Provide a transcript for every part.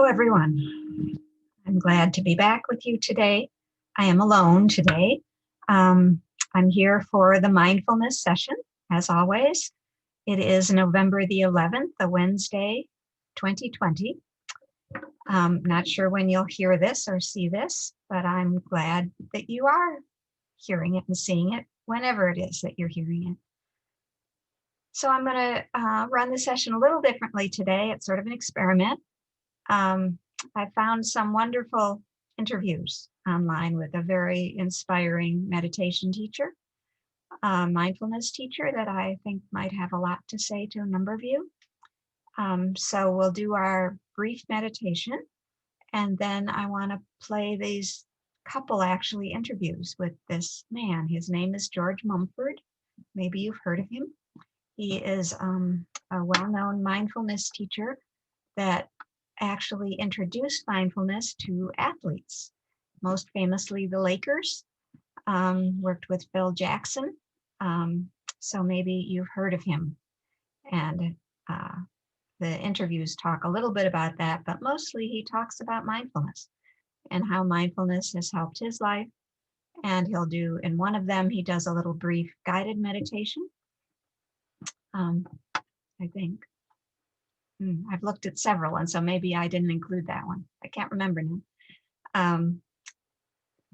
everyone. I'm glad to be back with you today. I am alone today. Um, I'm here for the mindfulness session, as always. It is November the 11th, a Wednesday, 2020. Not sure when you'll hear this or see this, but I'm glad that you are hearing it and seeing it whenever it is that you're hearing it. So I'm going to run the session a little differently today. It's sort of an experiment. I found some wonderful interviews online with a very inspiring meditation teacher, a mindfulness teacher that I think might have a lot to say to a number of you. So we'll do our brief meditation, and then I want to play these couple actually interviews with this man. His name is George Mumford. Maybe you've heard of him. He is a well-known mindfulness teacher that actually introduced mindfulness to athletes, most famously the Lakers, worked with Phil Jackson. So maybe you've heard of him. And the interviews talk a little bit about that, but mostly he talks about mindfulness and how mindfulness has helped his life. And he'll do, in one of them, he does a little brief guided meditation, I think. I've looked at several, and so maybe I didn't include that one. I can't remember now.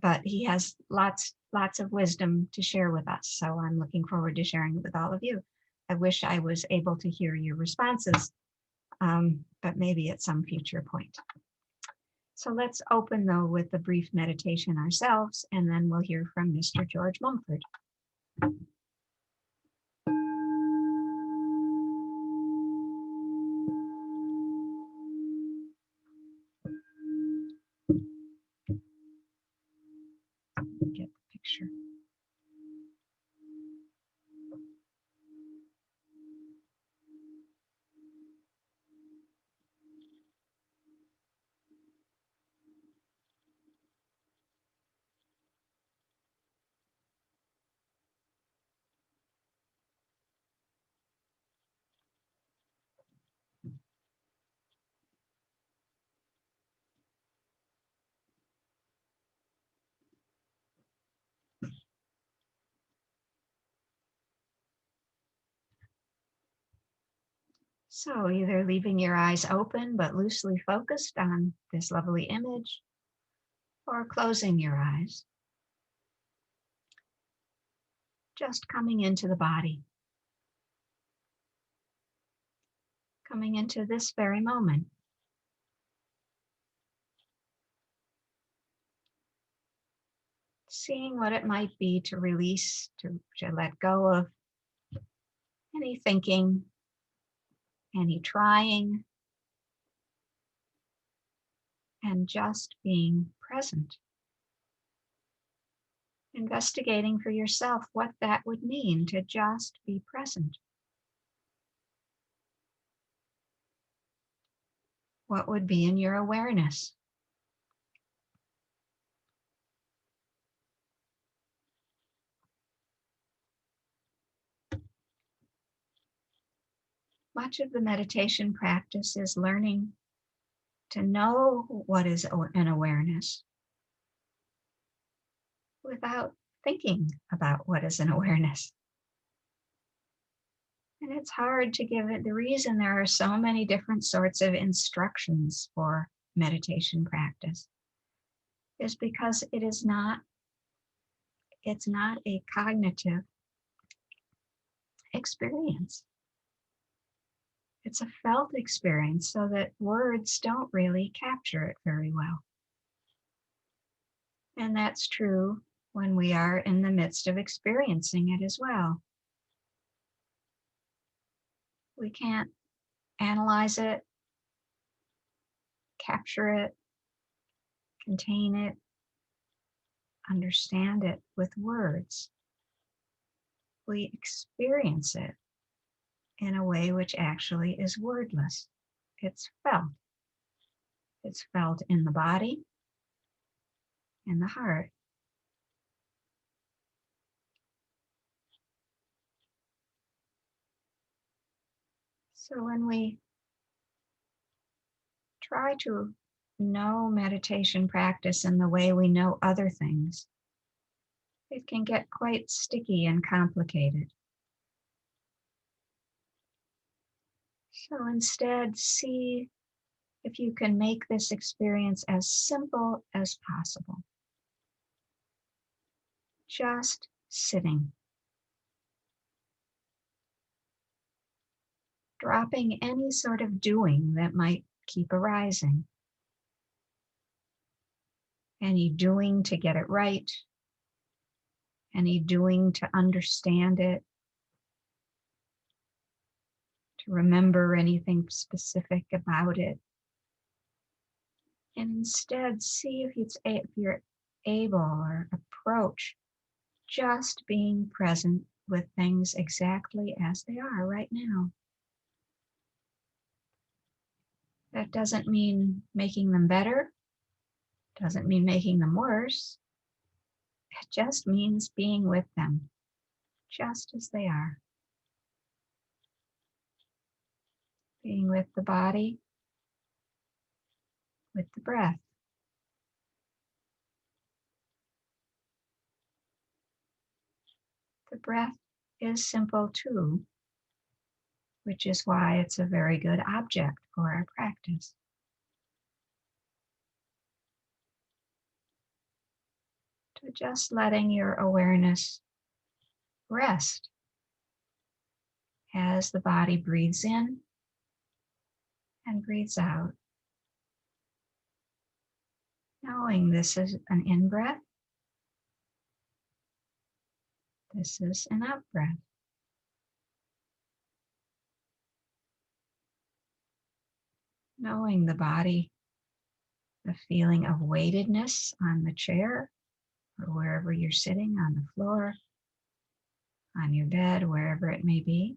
But he has lots of wisdom to share with us. So I'm looking forward to sharing it with all of you. I wish I was able to hear your responses, but maybe at some future point. So let's open though with the brief meditation ourselves, and then we'll hear from Mr. George Mumford. Get the picture. So either leaving your eyes open but loosely focused on this lovely image, or closing your eyes. Just coming into the body. Coming into this very moment. Seeing what it might be to release, to let go of any thinking, any trying, and just being present. Investigating for yourself what that would mean to just be present. What would be in your awareness? Much of the meditation practice is learning to know what is an awareness without thinking about what is an awareness. And it's hard to give it the reason there are so many different sorts of instructions for meditation practice is because it's not a cognitive experience. It's a felt experience, so that words don't really capture it very well. And that's true when we are in the midst of experiencing it as well. We can't analyze it, capture it, contain it, understand it with words. We experience it in a way which actually is wordless. It's felt. It's felt in the body, in the heart. So when we try to know meditation practice in the way we know other things, it can get quite sticky and complicated. So instead, see if you can make this experience as simple as possible. Just sitting, dropping any sort of doing that might keep arising. Any doing to get it right, any doing to understand it, to remember anything specific about it. And instead, see if you're able or approach just being present with things exactly as they are right now. That doesn't mean making them better, doesn't mean making them worse. It just means being with them, just as they are. Being with the body, with the breath. The breath is simple too, which is why it's a very good object for our practice. To just letting your awareness rest as the body breathes in and breathes out. Knowing this is an in-breath, this is an out-breath. Knowing the body, the feeling of weightedness on the chair or wherever you're sitting, on the floor, on your bed, wherever it may be.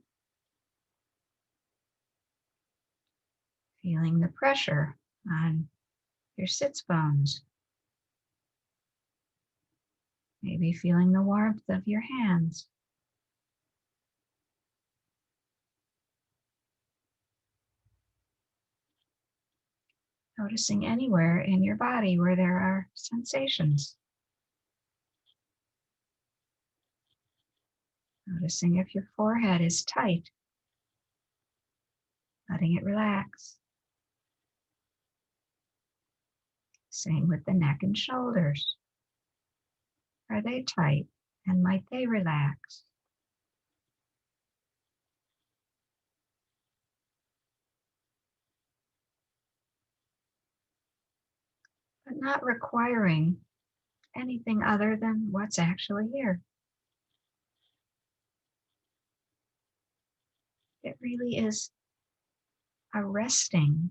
Feeling the pressure on your sits bones. Maybe feeling the warmth of your hands. Noticing anywhere in your body where there are sensations. Noticing if your forehead is tight, letting it relax. Same with the neck and shoulders. Are they tight and might they relax? But not requiring anything other than what's actually here. It really is a resting,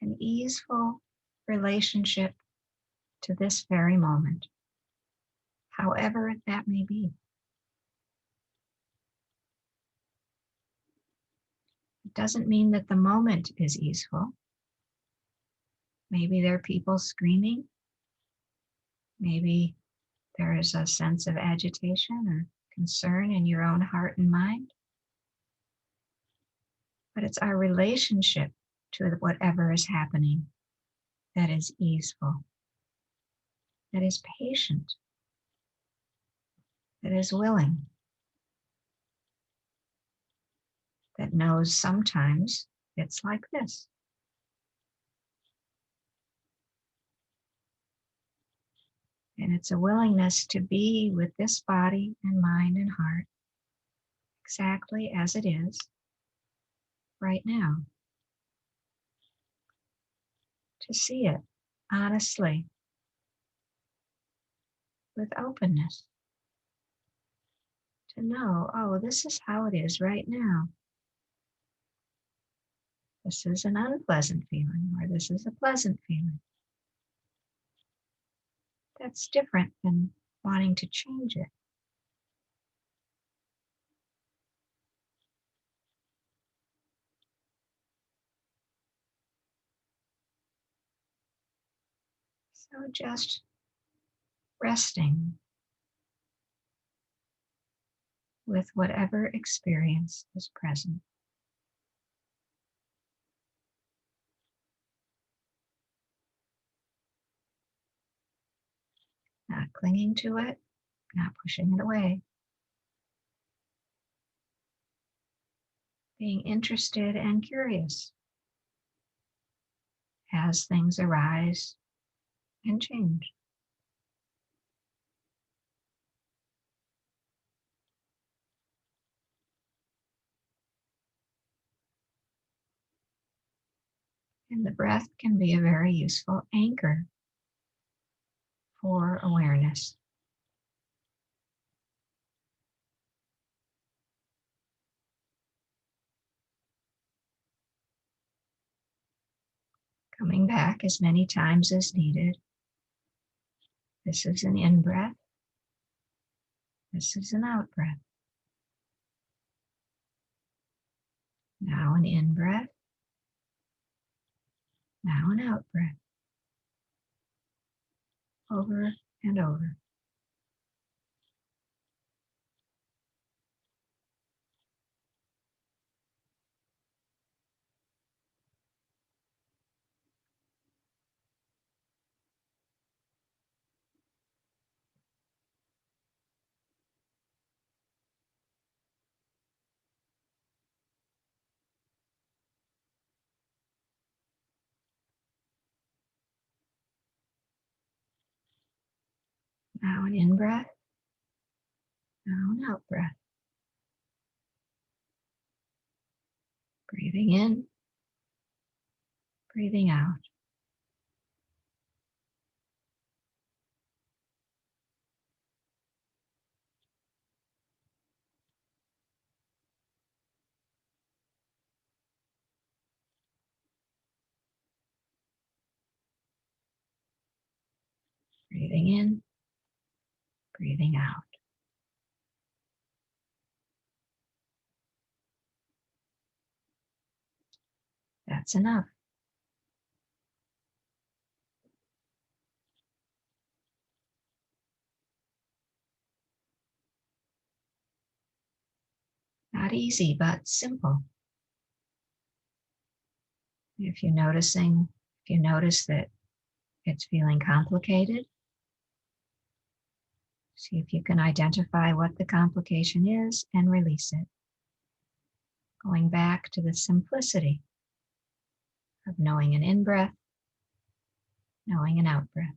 an easeful relationship to this very moment, however that may be. It doesn't mean that the moment is easeful. Maybe there are people screaming. Maybe there is a sense of agitation or concern in your own heart and mind. But it's our relationship to whatever is happening that is easeful, that is patient, that is willing, that knows sometimes it's like this. And it's a willingness to be with this body and mind and heart exactly as it is right now. To see it honestly, with openness. To know, oh, this is how it is right now. This is an unpleasant feeling, or this is a pleasant feeling. That's different than wanting to change it. So just resting with whatever experience is present. not clinging to it, not pushing it away. Being interested and curious as things arise and change. And the breath can be a very useful anchor for awareness. Coming back as many times as needed. This is an in-breath. This is an out-breath. Now an in-breath. Now an out-breath. Over and over. Now an in-breath. Now an out-breath. Breathing in. Breathing out. Breathing in. Breathing out. That's enough. Not easy, but simple. If you notice that it's feeling complicated, see if you can identify what the complication is and release it. Going back to the simplicity of knowing an in-breath, knowing an out-breath.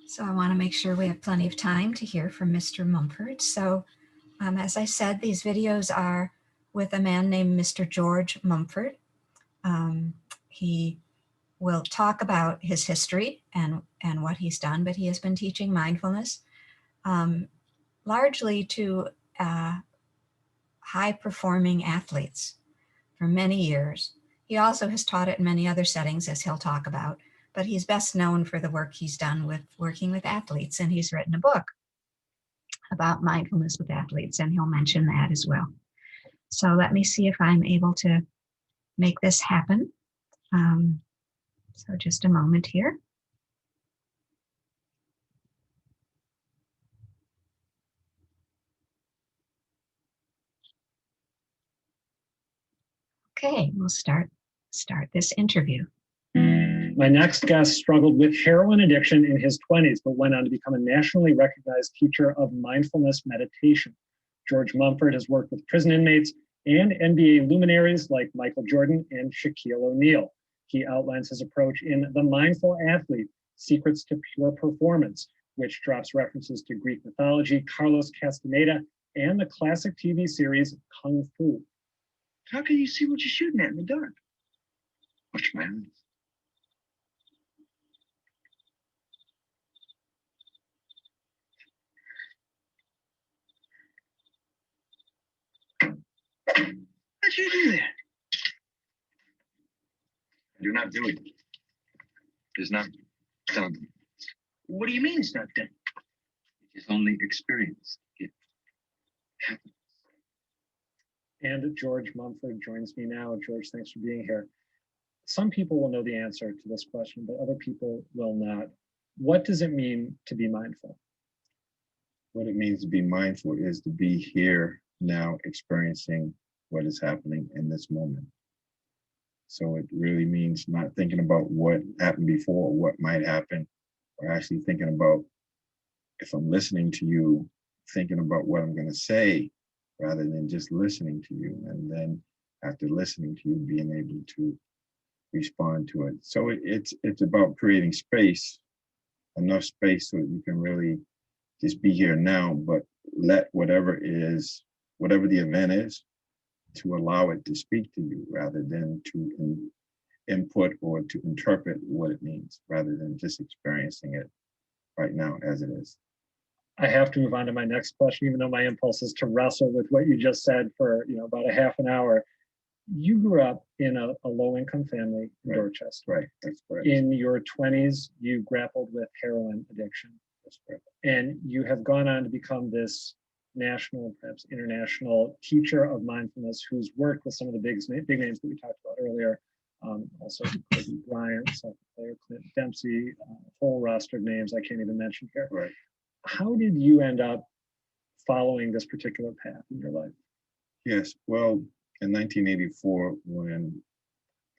So I want to make sure we have plenty of time to hear from Mr. Mumford. So as I said, these videos are with a man named Mr. George Mumford. He will talk about his history and what he's done, but he has been teaching mindfulness largely to high-performing athletes for many years. He also has taught it in many other settings, as he'll talk about, but he's best known for the work he's done with working with athletes, and he's written a book about mindfulness with athletes, and he'll mention that as well. So let me see if I'm able to make this happen. So just a moment here. Okay, we'll start this interview. My next guest struggled with heroin addiction in his 20s, but went on to become a nationally recognized teacher of mindfulness meditation. George Mumford has worked with prison inmates and NBA luminaries like Michael Jordan and Shaquille O'Neal. He outlines his approach in The Mindful Athlete, Secrets to Pure Performance, which drops references to Greek mythology, Carlos Castaneda, and the classic TV series Kung Fu. How can you see what you're shooting at in the dark? Watch my eyes. How'd you do that? I do not do it. It is not done. What do you mean it's not done? It is only experience. It happens. And George Mumford joins me now. George, thanks for being here. Some people will know the answer to this question, but other people will not. What does it mean to be mindful? What it means to be mindful is to be here now, experiencing what is happening in this moment. So it really means not thinking about what happened before or what might happen, or actually thinking about, if I'm listening to you, thinking about what I'm going to say rather than just listening to you. And then after listening to you, being able to respond to it. So it's about creating space, enough space so that you can really just be here now, but let whatever the event is, to allow it to speak to you rather than to input or to interpret what it means, rather than just experiencing it right now as it is. I have to move on to my next question, even though my impulse is to wrestle with what you just said for about a half an hour. You grew up in a low-income family in Dorchester. Right, that's correct. In your 20s, you grappled with heroin addiction. That's correct. And you have gone on to become this national, perhaps international teacher of mindfulness who's worked with some of the big names that we talked about earlier. Also Kobe Bryant, soccer player Clint Dempsey, a whole roster of names I can't even mention here. Right. How did you end up following this particular path in your life? Yes, well, in 1984, when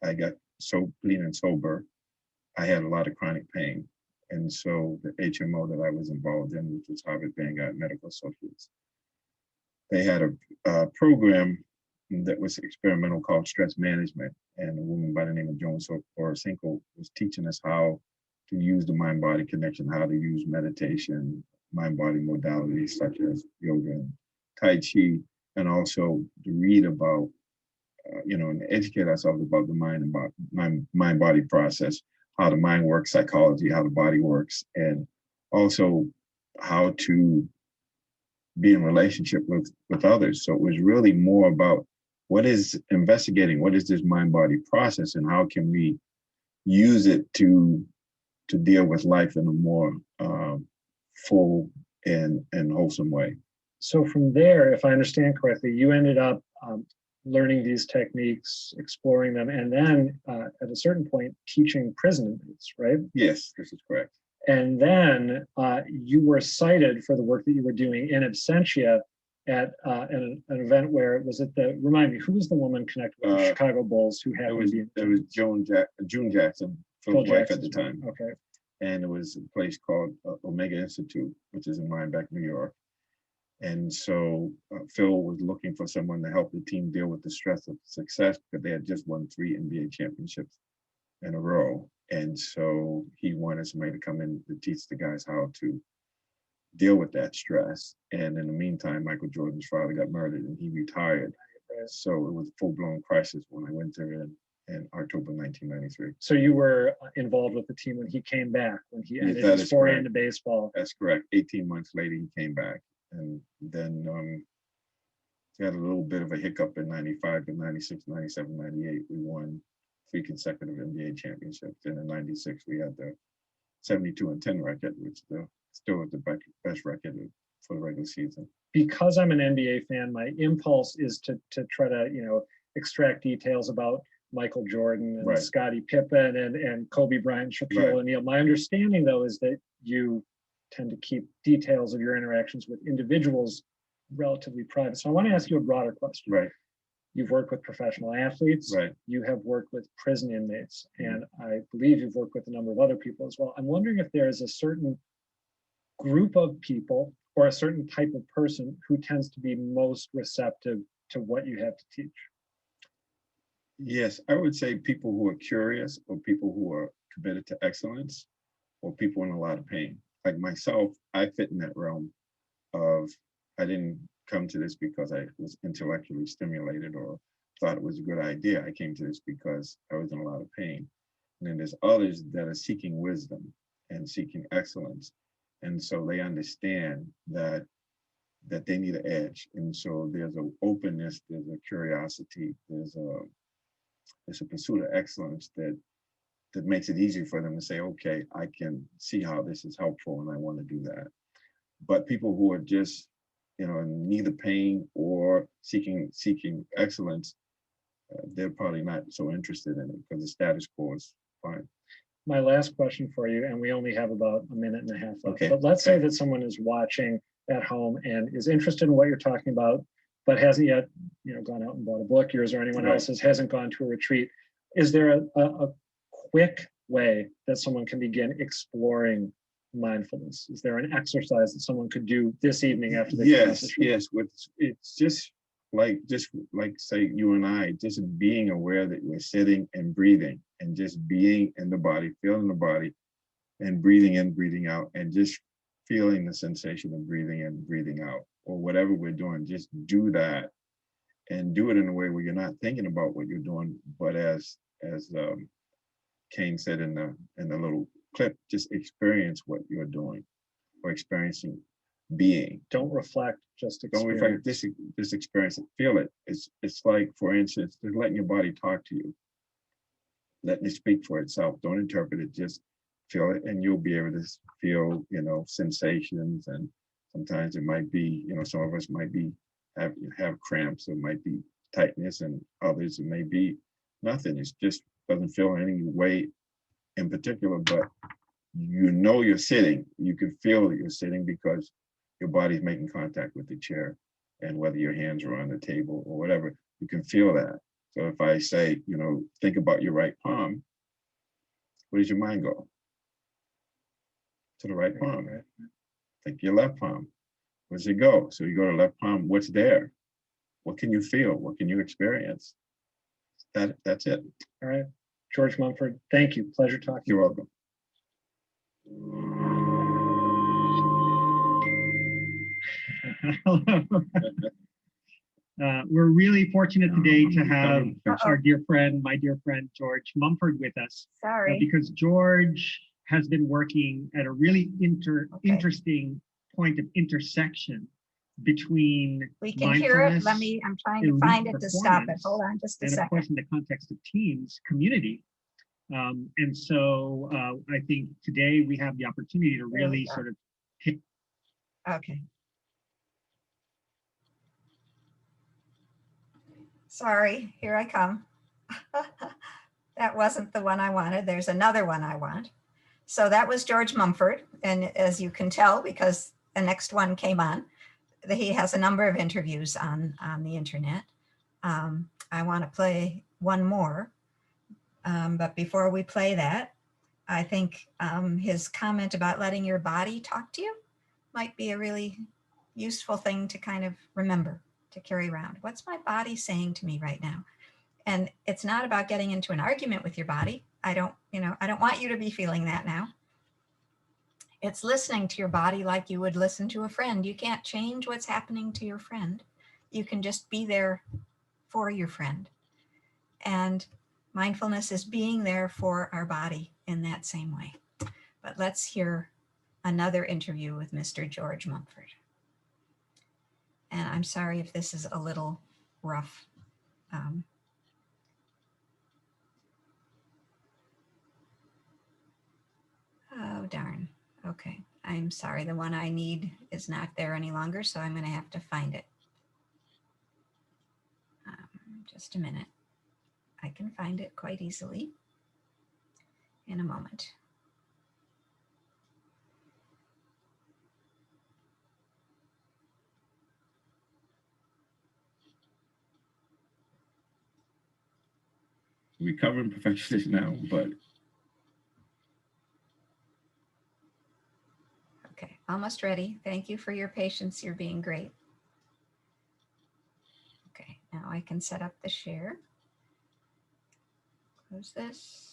I got so clean and sober, I had a lot of chronic pain. And so the HMO that I was involved in, which was Harvard Vanguard Medical Associates, they had a program that was experimental called stress management. And a woman by the name of Joan Orosinko was teaching us how to use the mind-body connection, how to use meditation, mind-body modalities such as yoga and Tai Chi, and also to read about, and educate ourselves about the mind-body process, how the mind works, psychology, how the body works, and also how to be in relationship with others. So it was really more about what is this mind-body process, and how can we use it to deal with life in a more full and wholesome way. So from there, if I understand correctly, you ended up learning these techniques, exploring them, and then at a certain point, teaching prison inmates, right? Yes, this is correct. And then you were cited for the work that you were doing in absentia at an event where remind me, who was the woman connected with the Chicago Bulls who had It was June Jackson, Phil's wife at the time. Okay. And it was a place called Omega Institute, which is in Rhinebeck, New York. And so Phil was looking for someone to help the team deal with the stress of success, because they had just won 3 NBA championships in a row. And so he wanted somebody to come in to teach the guys how to deal with that stress. And in the meantime, Michael Jordan's father got murdered and he retired. So it was a full-blown crisis when I went there in October 1993. So you were involved with the team when he came back, when he ended that his is foray correct. into baseball. That's correct. 18 months later, he came back. And then we had a little bit of a hiccup in 95, but 96, 97, 98, we won 3 consecutive NBA championships. And in 96, we had the 72-10 record, which still is the best record for the regular season. Because I'm an NBA fan, my impulse is to try to, extract details about Michael Jordan and Scottie Pippen and Kobe Bryant, Shaquille O'Neal. My understanding, though, is that you tend to keep details of your interactions with individuals relatively private. So I want to ask you a broader question. Right. You've worked with professional athletes. Right. You have worked with prison inmates, and I believe you've worked with a number of other people as well. I'm wondering if there is a certain group of people or a certain type of person who tends to be most receptive to what you have to teach? Yes, I would say people who are curious, or people who are committed to excellence, or people in a lot of pain. Like myself, I fit in that realm of, I didn't come to this because I was intellectually stimulated or thought it was a good idea. I came to this because I was in a lot of pain. And then there's others that are seeking wisdom and seeking excellence. And so they understand that they need an edge. And so there's an openness, there's a curiosity, there's a pursuit of excellence that makes it easy for them to say, okay, I can see how this is helpful and I want to do that. But people who are just, in neither pain or seeking excellence, they're probably not so interested in it because the status quo is fine. My last question for you, and we only have about a minute and a half left, Okay. but let's say that someone is watching at home and is interested in what you're talking about, but hasn't yet, gone out and bought a book, yours or anyone else's, hasn't gone to a retreat. Is there a quick way that someone can begin exploring mindfulness? Is there an exercise that someone could do this evening after they Yes. It's just like say you and I, just being aware that we're sitting and breathing, and just being in the body, feeling the body, and breathing in, breathing out, and just feeling the sensation of breathing in, breathing out, or whatever we're doing. Just do that, and do it in a way where you're not thinking about what you're doing, but as Kane said in the little clip, just experience what you're doing, or experiencing being. Don't reflect, just experience. Don't reflect, just experience it, feel it. It's like, for instance, just letting your body talk to you, letting it speak for itself. Don't interpret it, just feel it, and you'll be able to feel, sensations. And sometimes it might be, some of us might be have cramps, it might be tightness, and others it may be nothing. It's just doesn't feel any way in particular, but you're sitting. You can feel that you're sitting because your body's making contact with the chair, and whether your hands are on the table or whatever, you can feel that. So if I say, think about your right palm, where does your mind go? To the right palm. Think your left palm. Where does it go? So you go to left palm, what's there? What can you feel? What can you experience? That's it. All right. George Mumford, thank you. Pleasure talking. You're welcome. We're really fortunate today to have my dear friend, George Mumford with us. Sorry. Because George has been working at a really interesting point of intersection between We can hear it. mindfulness, I'm trying to find it to stop it. Hold on just a and of course second. in the context of teams, community. And so I think today we have the opportunity to really sort of hit. Okay. Sorry, here I come. That wasn't the one I wanted. There's another one I want. So that was George Mumford. And as you can tell, because the next one came on, he has a number of interviews on the internet. I want to play one more. But before we play that, I think his comment about letting your body talk to you might be a really useful thing to kind of remember, to carry around. What's my body saying to me right now? And it's not about getting into an argument with your body. I don't want you to be feeling that now. It's listening to your body like you would listen to a friend. You can't change what's happening to your friend. You can just be there for your friend. And mindfulness is being there for our body in that same way. But let's hear another interview with Mr. George Mumford. And I'm sorry if this is a little rough. Oh, darn. Okay. I'm sorry. The one I need is not there any longer, so I'm going to have to find it. Just a minute. I can find it quite easily in a moment. We're covering perfectionism now, but Okay. Almost ready. Thank you for your patience. You're being great. Okay, now I can set up the share. Close this.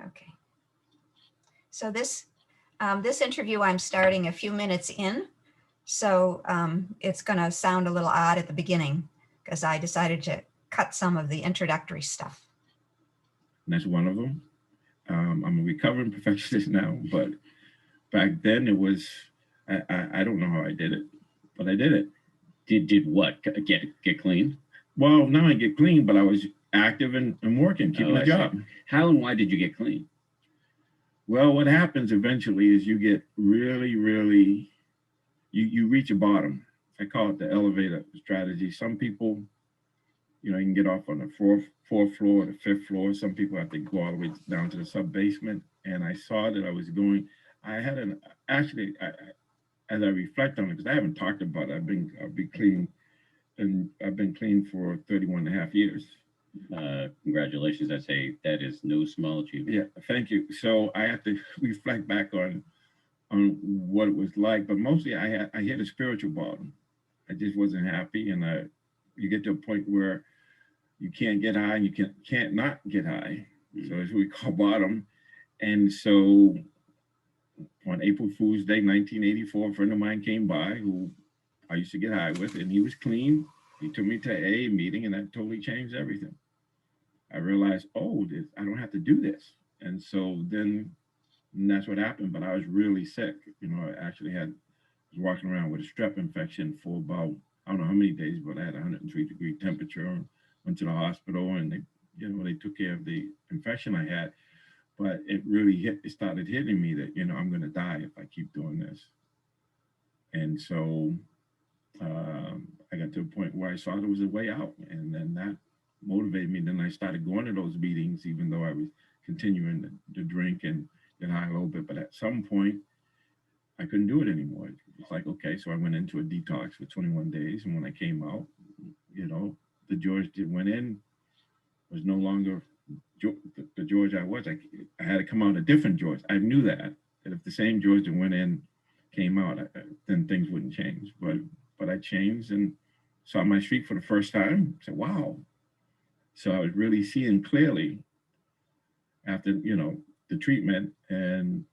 Okay. So this interview I'm starting a few minutes in, so it's going to sound a little odd at the beginning because I decided to cut some of the introductory stuff. And that's one of them. I'm a recovering perfectionist now, but back then it was, I don't know how I did it, but I did it. Did what? Get clean? Well, now I get clean, but I was active and working, keeping a job. How and why did you get clean? Well, what happens eventually is you get really, really, you reach a bottom. I call it the elevator strategy. Some people, you can get off on the fourth floor or the fifth floor. Some people have to go all the way down to the sub basement. And I saw that I was going, I had actually, as I reflect on it, because I haven't talked about it, I've been clean, and I've been clean for 31 and a half years. Congratulations. That is no small achievement. Yeah, thank you. So I have to reflect back on what it was like, but mostly I hit a spiritual bottom. I just wasn't happy, and you get to a point where you can't get high and you can't not get high. So that's what we call bottom. And so on April Fool's Day, 1984, a friend of mine came by who I used to get high with, and he was clean. He took me to an AA meeting, and that totally changed everything. I realized, oh, I don't have to do this. And so then that's what happened. But I was really sick. I actually was walking around with a strep infection for about, I don't know how many days, but I had 103-degree temperature and went to the hospital, and they took care of the infection I had. But it really it started hitting me that, I'm going to die if I keep doing this. And so I got to a point where I saw there was a way out, and then that motivated me. Then I started going to those meetings, even though I was continuing to drink and get high a little bit. But at some point, I couldn't do it anymore. It's like, okay, so I went into a detox for 21 days. And when I came out, the George that went in was no longer the George I was. I had to come out a different George. I knew that if the same George that went in came out, then things wouldn't change. But I changed and saw my street for the first time. I said, wow. So I was really seeing clearly after, the treatment and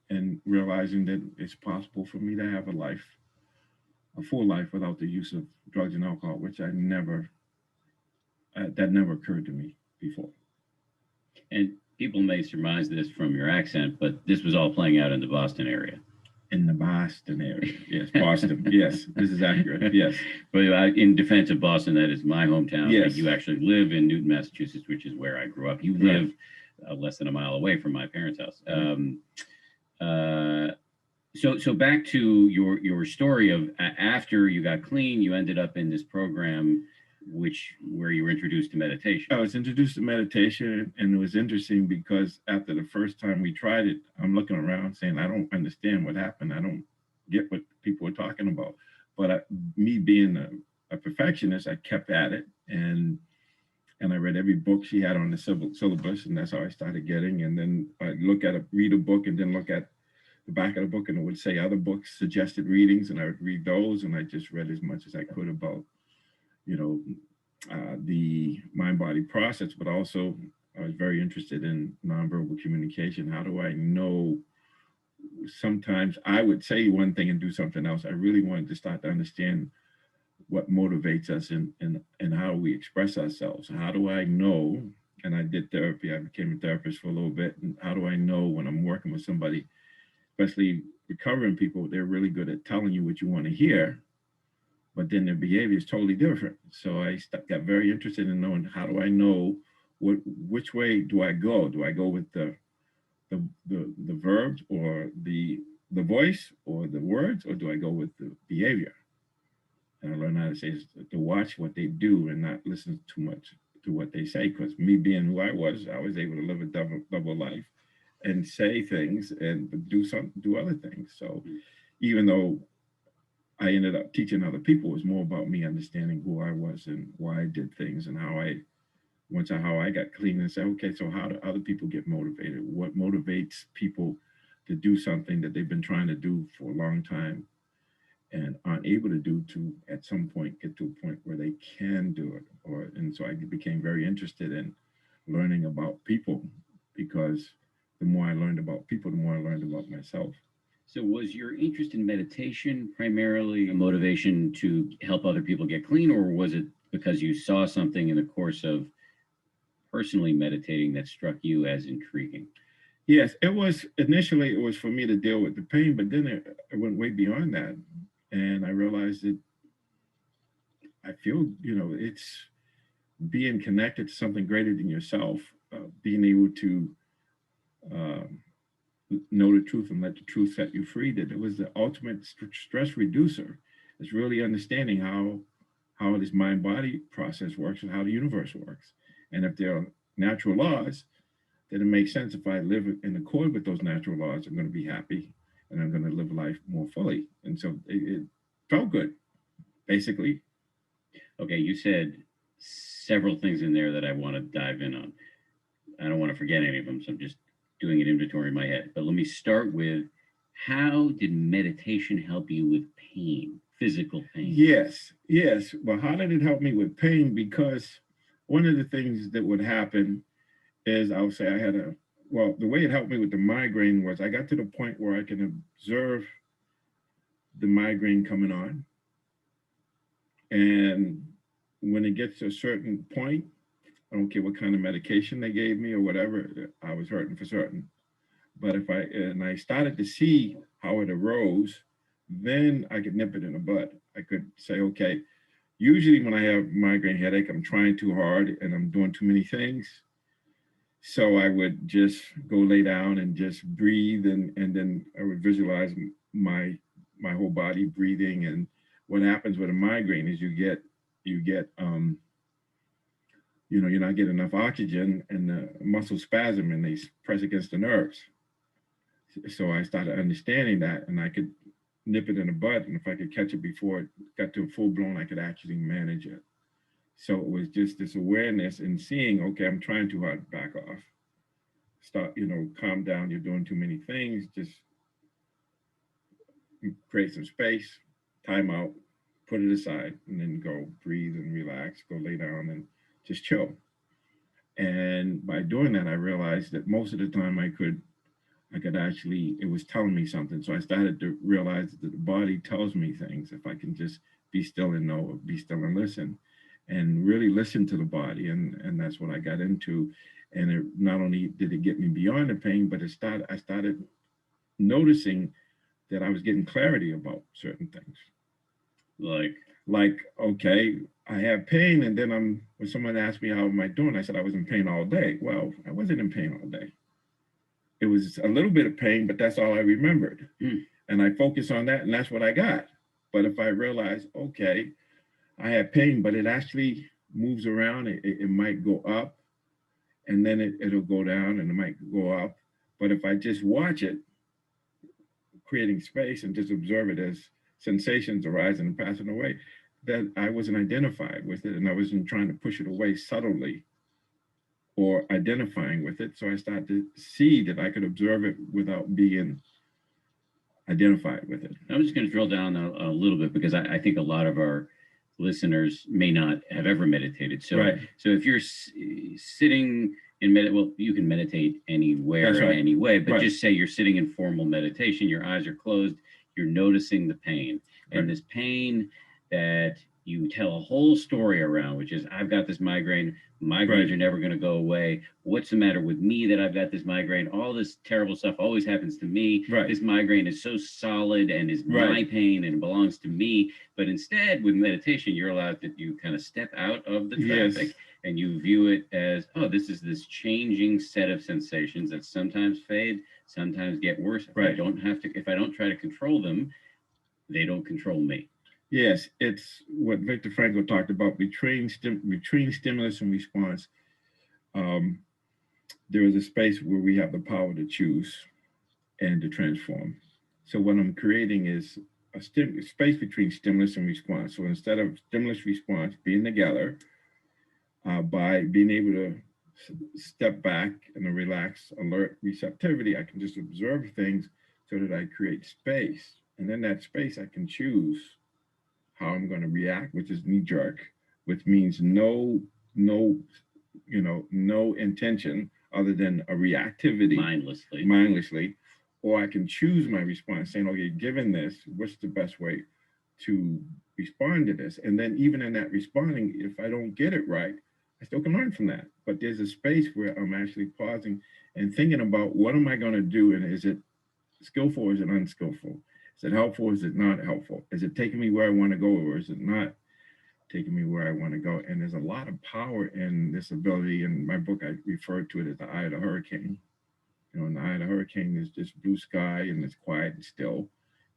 realizing that it's possible for me to have a full life without the use of drugs and alcohol, which that never occurred to me before. And people may surmise this from your accent, but this was all playing out in the Boston area. In the Boston area, yes, Boston, yes, this is accurate, yes. But in defense of Boston, that is my hometown. Yes. You actually live in Newton, Massachusetts, which is where I grew up. You live less than a mile away from my parents' house. So back to your story of after you got clean, you ended up in this program where you were introduced to meditation. I was introduced to meditation, and it was interesting because after the first time we tried it, I'm looking around saying, I don't understand what happened. I don't get what people are talking about. But me being a perfectionist, I kept at it, and I read every book she had on the syllabus, and that's how I started getting. And then I'd read a book, and then look at the back of the book, and it would say other books, suggested readings, and I would read those, and I just read as much as I could about the mind-body process, but also I was very interested in nonverbal communication. How do I know? Sometimes I would say one thing and do something else. I really wanted to start to understand what motivates us and how we express ourselves. How do I know? And I did therapy. I became a therapist for a little bit. And how do I know when I'm working with somebody, especially recovering people, they're really good at telling you what you want to hear, but then their behavior is totally different. So I got very interested in knowing, how do I know which way do I go? Do I go with the verbs or the voice or the words, or do I go with the behavior? And I learned how to say to watch what they do and not listen too much to what they say, because me being who I was able to live a double life and say things and do other things. So even though I ended up teaching other people, it was more about me understanding who I was and why I did things and how I got clean and said, okay, so how do other people get motivated? What motivates people to do something that they've been trying to do for a long time and aren't able to do, to at some point get to a point where they can do it? And so I became very interested in learning about people, because the more I learned about people, the more I learned about myself. So was your interest in meditation primarily a motivation to help other people get clean, or was it because you saw something in the course of personally meditating that struck you as intriguing? Yes, it was initially, it was for me to deal with the pain, but then it went way beyond that. And I realized that I feel, it's being connected to something greater than yourself, being able to know the truth and let the truth set you free, that it was the ultimate stress reducer. It's really understanding how this mind-body process works and how the universe works. And if there are natural laws, then it makes sense if I live in accord with those natural laws, I'm going to be happy and I'm going to live life more fully. And so it felt good, basically. Okay, you said several things in there that I want to dive in on. I don't want to forget any of them, so I'm just doing an inventory in my head. But let me start with, how did meditation help you with pain, physical pain? Yes. Well, how did it help me with pain? Because one of the things that would happen is, I would say the way it helped me with the migraine was I got to the point where I can observe the migraine coming on. And when it gets to a certain point, I don't care what kind of medication they gave me or whatever, I was hurting for certain. But I started to see how it arose, then I could nip it in the bud. I could say, okay, usually when I have migraine headache, I'm trying too hard and I'm doing too many things. So I would just go lay down and just breathe, and then I would visualize my whole body breathing. And what happens with a migraine is you get you're not getting enough oxygen, and the muscle spasm and they press against the nerves. So I started understanding that, and I could nip it in the bud. And if I could catch it before it got to full blown, I could actually manage it. So it was just this awareness and seeing, okay, I'm trying too hard, back off. Stop, calm down. You're doing too many things. Just create some space, time out, put it aside, and then go breathe and relax, go lay down and just chill. And by doing that, I realized that most of the time I could actually, it was telling me something. So I started to realize that the body tells me things. If I can just be still and know, be still and listen, and really listen to the body. And that's what I got into. And it not only did it get me beyond the pain, but I started noticing that I was getting clarity about certain things. Like, okay, I have pain, and then when someone asked me how am I doing, I said I was in pain all day. Well, I wasn't in pain all day. It was a little bit of pain, but that's all I remembered. And I focused on that, and that's what I got. But if I realize, okay, I have pain, but it actually moves around, it might go up, and then it'll go down, and it might go up. But if I just watch it, creating space, and just observe it as sensations arising and passing away, that I wasn't identified with it, and I wasn't trying to push it away subtly or identifying with it. So I started to see that I could observe it without being identified with it. I'm just going to drill down a little bit, because I think a lot of our listeners may not have ever meditated. So, right. So if you're sitting in well, you can meditate anywhere, right. in any way, but right. just say you're sitting in formal meditation, your eyes are closed, you're noticing the pain, and this pain that you tell a whole story around, which is, I've got this migraine, migraines are never going to go away. What's the matter with me that I've got this migraine? All this terrible stuff always happens to me. This migraine is so solid and is my pain and belongs to me. But instead, with meditation, you're allowed to, you kind of step out of the traffic and you view it as, oh, this is this changing set of sensations that sometimes fade, sometimes get worse. If I don't try to control them, they don't control me. Yes, it's what Viktor Frankl talked about between stimulus and response. Um, there is a space where we have the power to choose and to transform. So what I'm creating is a space between stimulus and response. So instead of stimulus response being together, by being able to step back in a relaxed, alert receptivity, I can just observe things so that I create space. And in that space, I can choose how I'm going to react, which is knee jerk, which means no, no intention other than a reactivity mindlessly, or I can choose my response saying, okay, given this, what's the best way to respond to this? And then even in that responding, if I don't get it right, I still can learn from that. But there's a space where I'm actually pausing and thinking about what am I going to do? And is it skillful or is it unskillful? Is it helpful or is it not helpful? Is it taking me where I want to go or is it not taking me where I want to go? And there's a lot of power in this ability. In my book, I refer to it as the eye of the hurricane. You know, in the eye of the hurricane, there's this blue sky and it's quiet and still.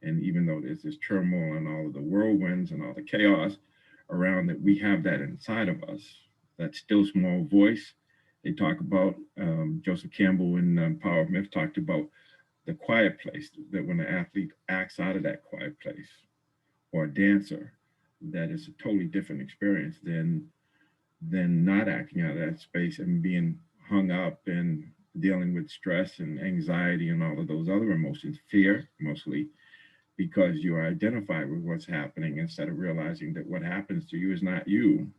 And even though there's this turmoil and all of the whirlwinds and all the chaos around it, we have that inside of us, that still small voice. They talk about, Joseph Campbell in Power of Myth talked about the quiet place, that when an athlete acts out of that quiet place, or a dancer, that is a totally different experience than not acting out of that space and being hung up and dealing with stress and anxiety and all of those other emotions, fear mostly, because you are identified with what's happening instead of realizing that what happens to you is not you.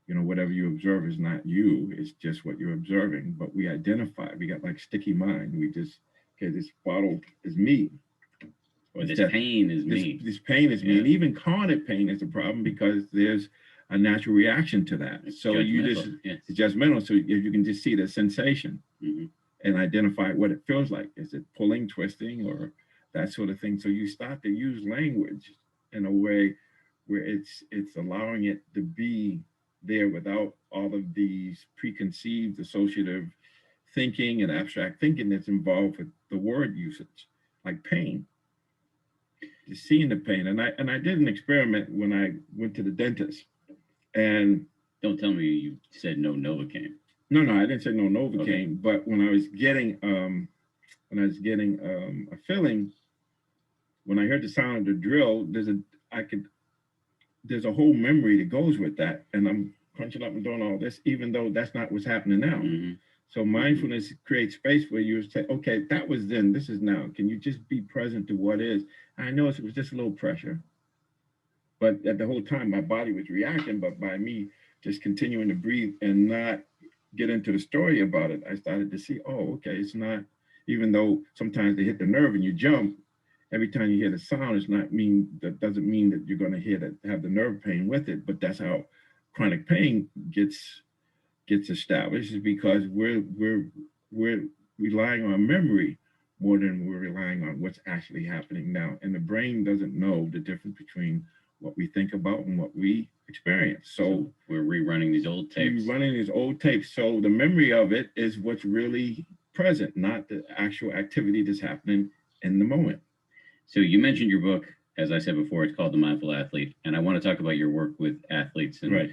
You know, whatever you observe is not you, it's just what you're observing. But we identify, we got like sticky mind. We just, okay, this bottle is me. Or this pain is me. This pain is me. And even calling it pain is a problem because there's a natural reaction to that. It's so you just, it's judgmental. So you can just see the sensation and identify what it feels like. Is it pulling, twisting, or that sort of thing? So you start to use language in a way where it's allowing it to be there without all of these preconceived associative thinking and abstract thinking that's involved with the word usage, like pain. Just seeing the pain. And I did an experiment when I went to the dentist. And don't tell me you said no Novocaine. No, I didn't say no Novocaine. Okay. But when I was getting a filling, when I heard the sound of the drill, there's a whole memory that goes with that. And I'm crunching up and doing all this, even though that's not what's happening now. So mindfulness creates space where you say, okay, that was then, this is now. Can you just be present to what is? I know it was just a little pressure, but at the whole time, my body was reacting, but by me just continuing to breathe and not get into the story about it, I started to see, oh, okay, it's not, even though sometimes they hit the nerve and you jump, every time you hear the sound, that doesn't mean that you're going to have the nerve pain with it, but that's how chronic pain gets established, is because we're relying on memory more than we're relying on what's actually happening now. And the brain doesn't know the difference between what we think about and what we experience. So we're rerunning these old tapes. So the memory of it is what's really present, not the actual activity that's happening in the moment. So you mentioned your book, as I said before, it's called The Mindful Athlete. And I want to talk about your work with athletes. Right.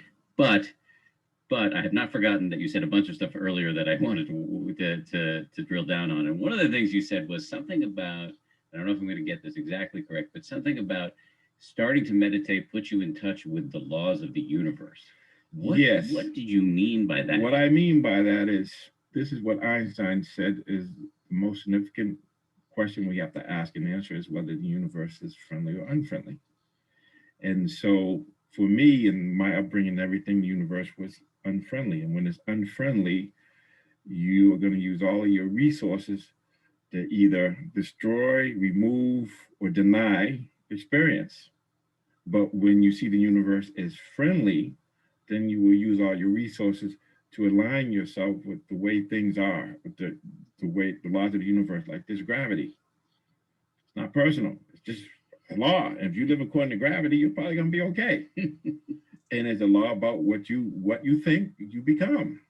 But I have not forgotten that you said a bunch of stuff earlier that I wanted to drill down on. And one of the things you said was something about, I don't know if I'm going to get this exactly correct, but something about starting to meditate puts you in touch with the laws of the universe. Yes. What did you mean by that? What I mean by that is, this is what Einstein said is the most significant question we have to ask, and the answer is whether the universe is friendly or unfriendly. And so for me and my upbringing, everything, the universe was unfriendly. And when it's unfriendly, you are going to use all of your resources to either destroy, remove, or deny experience. But when you see the universe as friendly, then you will use all your resources to align yourself with the way things are, with the way the laws of the universe, like this gravity. It's not personal, it's just a law. And if you live according to gravity, you're probably going to be okay. And it's a law about what you think, you become.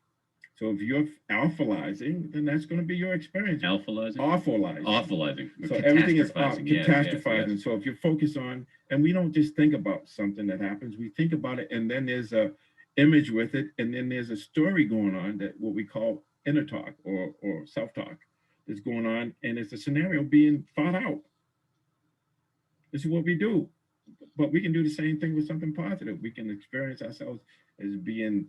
So if you're alphalizing, then that's going to be your experience. Alphalizing? Awfulizing. Awfulizing. So everything is Catastrophizing. catastrophizing. So if you focus on, and we don't just think about something that happens, we think about it, and then there's a image with it, and then there's a story going on, that what we call inner talk or self-talk that's going on, and it's a scenario being thought out. This is what we do. But we can do the same thing with something positive. We can experience ourselves as being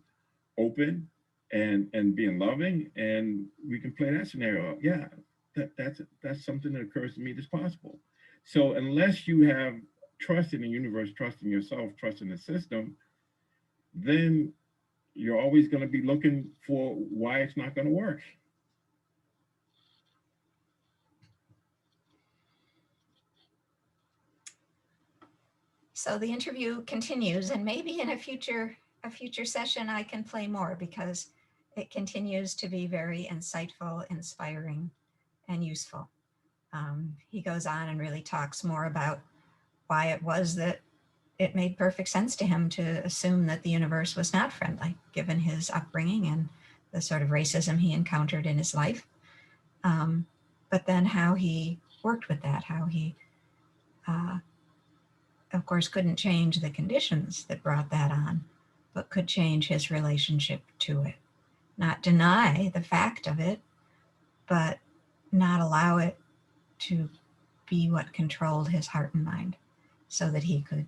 open and being loving, and we can play that scenario out. Yeah, that's something that occurs to me that's possible. So unless you have trust in the universe, trust in yourself, trust in the system, then you're always going to be looking for why it's not going to work. So the interview continues, and maybe in a future session I can play more, because it continues to be very insightful, inspiring, and useful. He goes on and really talks more about why it was that it made perfect sense to him to assume that the universe was not friendly, given his upbringing and the sort of racism he encountered in his life. But then how he worked with that, how he, of course, couldn't change the conditions that brought that on, but could change his relationship to it. Not deny the fact of it, but not allow it to be what controlled his heart and mind, so that he could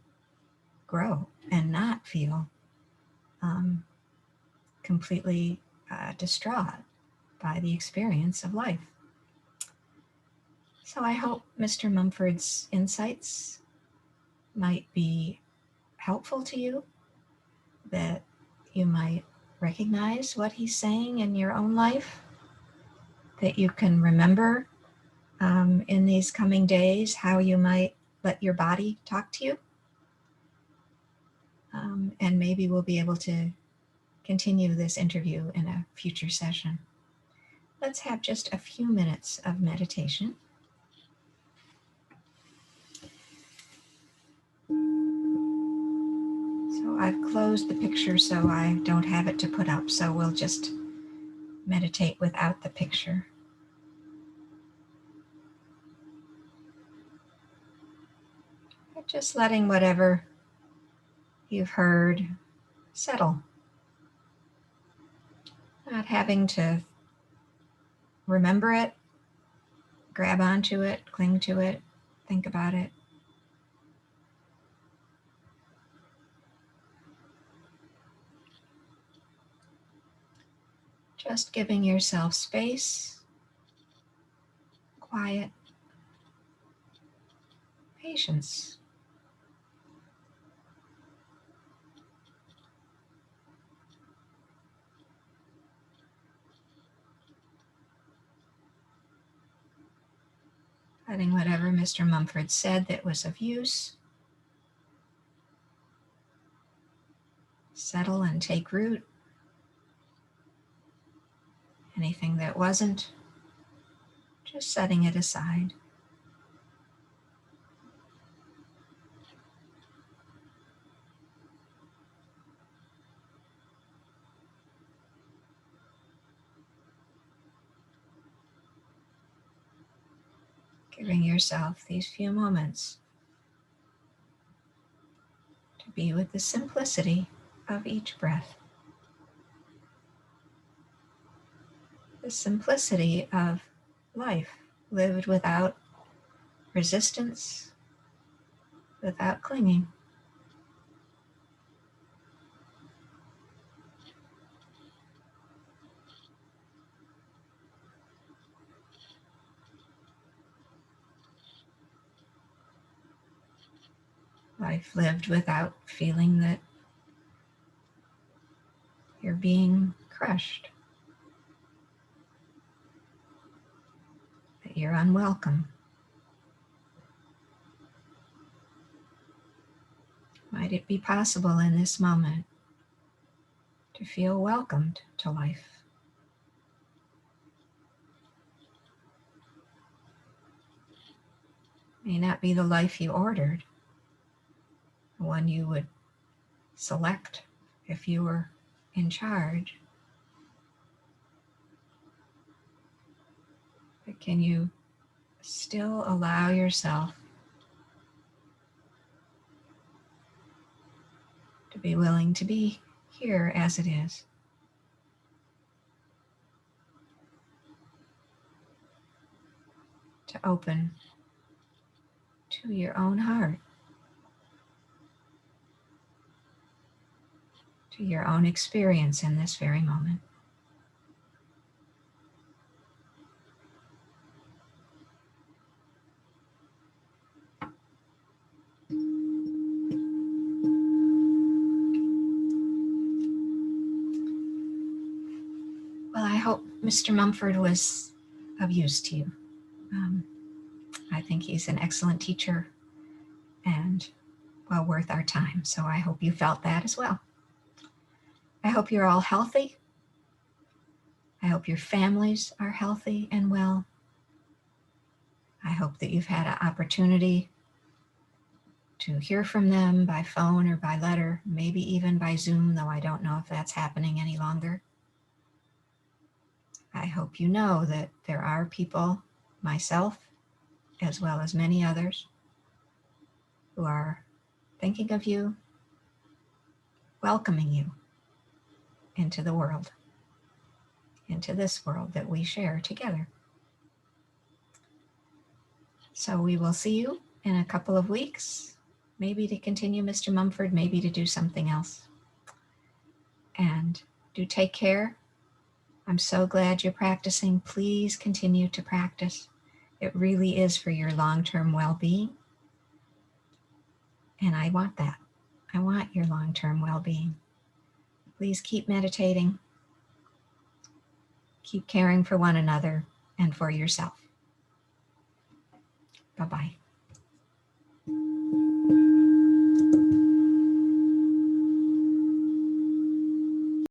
grow and not feel completely distraught by the experience of life. So I hope Mr. Mumford's insights might be helpful to you, that you might recognize what he's saying in your own life, that you can remember in these coming days how you might let your body talk to you. And maybe we'll be able to continue this interview in a future session. Let's have just a few minutes of meditation. So I've closed the picture so I don't have it to put up, so we'll just meditate without the picture. Just letting whatever you've heard settle. Not having to remember it, grab onto it, cling to it, think about it. Just giving yourself space, quiet, patience. Letting whatever Mr. Mumford said that was of use settle and take root. Anything that wasn't, just setting it aside. Giving yourself these few moments to be with the simplicity of each breath. The simplicity of life lived without resistance, without clinging. Life lived without feeling that you're being crushed, that you're unwelcome. Might it be possible in this moment to feel welcomed to life? May not be the life you ordered, the one you would select if you were in charge, can you still allow yourself to be willing to be here as it is? To open to your own heart, to your own experience in this very moment. Well, I hope Mr. Mumford was of use to you. I think he's an excellent teacher and well worth our time. So I hope you felt that as well. I hope you're all healthy. I hope your families are healthy and well. I hope that you've had an opportunity to hear from them by phone or by letter, maybe even by Zoom, though I don't know if that's happening any longer. I hope you know that there are people, myself, as well as many others, who are thinking of you, welcoming you into the world, into this world that we share together. So we will see you in a couple of weeks, maybe to continue Mr. Mumford, maybe to do something else. And do take care. I'm so glad you're practicing. Please continue to practice. It really is for your long-term well-being. And I want that. I want your long-term well-being. Please keep meditating. Keep caring for one another and for yourself. Bye-bye.